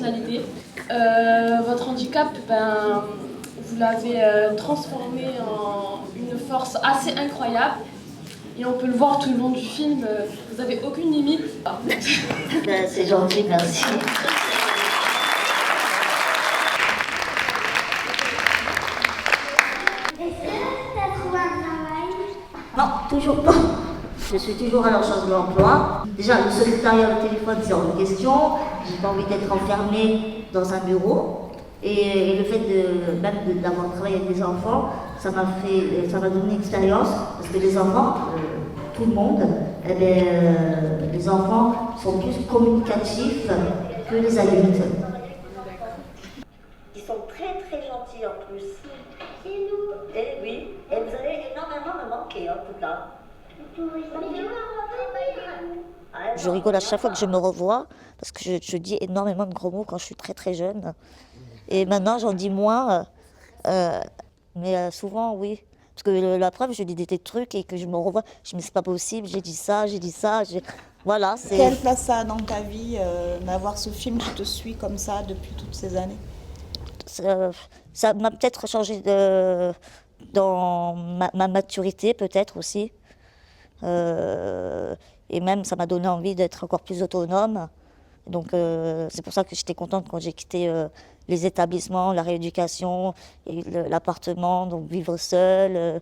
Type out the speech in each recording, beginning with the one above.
personnalité. Votre handicap, vous l'avez transformé en une force assez incroyable. Et on peut le voir tout le long du film, vous n'avez aucune limite. C'est gentil, merci. Est-ce que tu as trouvé un travail? Non, toujours pas. Je suis toujours à la recherche de l'emploi. Déjà, le secrétariat au téléphone, c'est hors de question. J'ai pas envie d'être enfermée dans un bureau. Et le fait d'avoir travaillé avec des enfants, ça m'a donné une expérience. Parce que les enfants, tout le monde, les enfants sont plus communicatifs que les adultes. Ils sont très très gentils en plus. Et nous? Et oui, et vous allez énormément me manquer en tout cas. Je rigole à chaque fois que je me revois, parce que je dis énormément de gros mots quand je suis très très jeune. Et maintenant j'en dis moins, mais souvent oui. Parce que la preuve, je dis des trucs et que je me revois, je me dis c'est pas possible, j'ai dit ça. Voilà, c'est... Quelle place ça a dans ta vie d'avoir ce film qui te suit comme ça depuis toutes ces années? Ça m'a peut-être changé dans ma maturité, peut-être aussi. Et même, ça m'a donné envie d'être encore plus autonome. Donc, c'est pour ça que j'étais contente quand j'ai quitté les établissements, la rééducation, et l'appartement, donc vivre seule.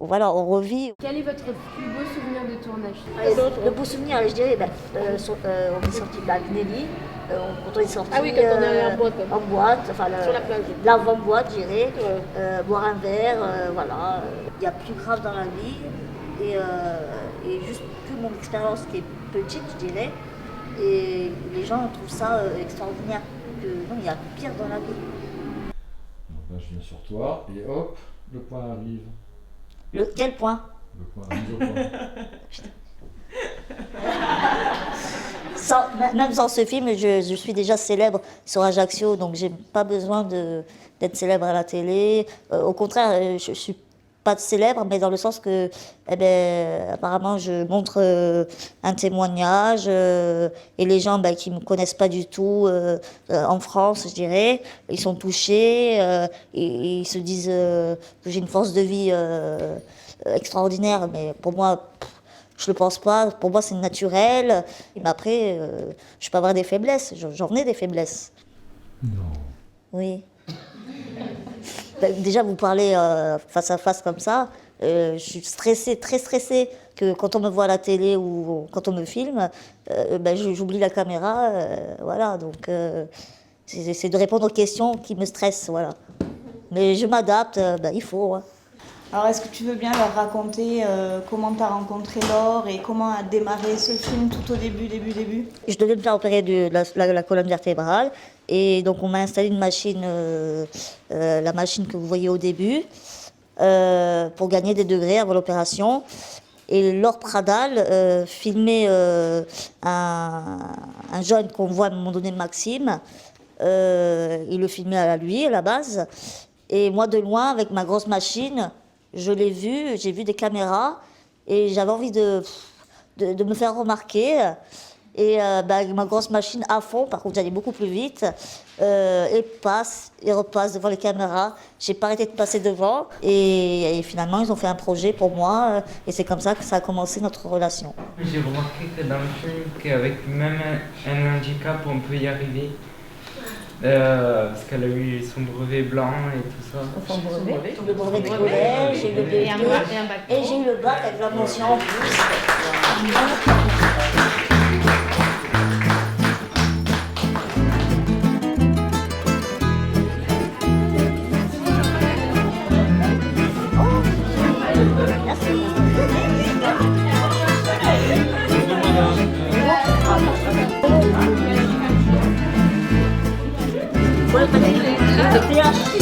Voilà, on revit. Quel est votre plus beau souvenir de tournage? Le beau souvenir, je dirais, on est sorti de la Nelly, quand on est sorti Ah oui, quand on est allé en boîte. En boîte, enfin Sur la plage. l'avant-boîte, je dirais, boire un verre, voilà. Il y a plus grave dans la vie, et juste que mon expérience qui est petite, je dirais, et les gens trouvent ça extraordinaire. Que non, il y a pire dans la vie. Donc là, je viens sur toi, et hop, le point arrive. Quel point? Le point arrive au point. Même sans ce film, je suis déjà célèbre sur Ajaccio, donc j'ai pas besoin d'être célèbre à la télé. Au contraire, je suis pas célèbre, mais dans le sens que, apparemment, je montre un témoignage et les gens qui me connaissent pas du tout en France, je dirais, ils sont touchés et ils se disent que j'ai une force de vie extraordinaire, mais pour moi, je le pense pas. Pour moi, c'est naturel. Mais après, je peux avoir des faiblesses. J'en ai des faiblesses. Non. Oui. Déjà, vous parlez face à face comme ça. Je suis stressée, très stressée, que quand on me voit à la télé ou quand on me filme, j'oublie la caméra. Voilà, donc c'est de répondre aux questions qui me stressent. Voilà. Mais je m'adapte, il faut. Hein. Alors, est-ce que tu veux bien leur raconter comment tu as rencontré Laure et comment a démarré ce film tout au début? Je devais me faire opérer de la colonne vertébrale. Et donc, on m'a installé une machine, la machine que vous voyez au début, pour gagner des degrés avant l'opération. Et Laure Pradal filmait un jeune qu'on voit à un moment donné, Maxime. Il le filmait à lui, à la base. Et moi, de loin, avec ma grosse machine, je l'ai vu, j'ai vu des caméras. Et j'avais envie de me faire remarquer. Et avec ma grosse machine à fond, par contre j'allais beaucoup plus vite, et passe et repasse devant les caméras. J'ai pas arrêté de passer devant et finalement ils ont fait un projet pour moi et c'est comme ça que ça a commencé notre relation. J'ai remarqué que dans le film, qu'avec même un handicap on peut y arriver. Parce qu'elle a eu son brevet blanc et tout ça. Son brevet, le brevet de collège, j'ai eu le BEP, et j'ai eu le bac avec la mention en plus. Merci.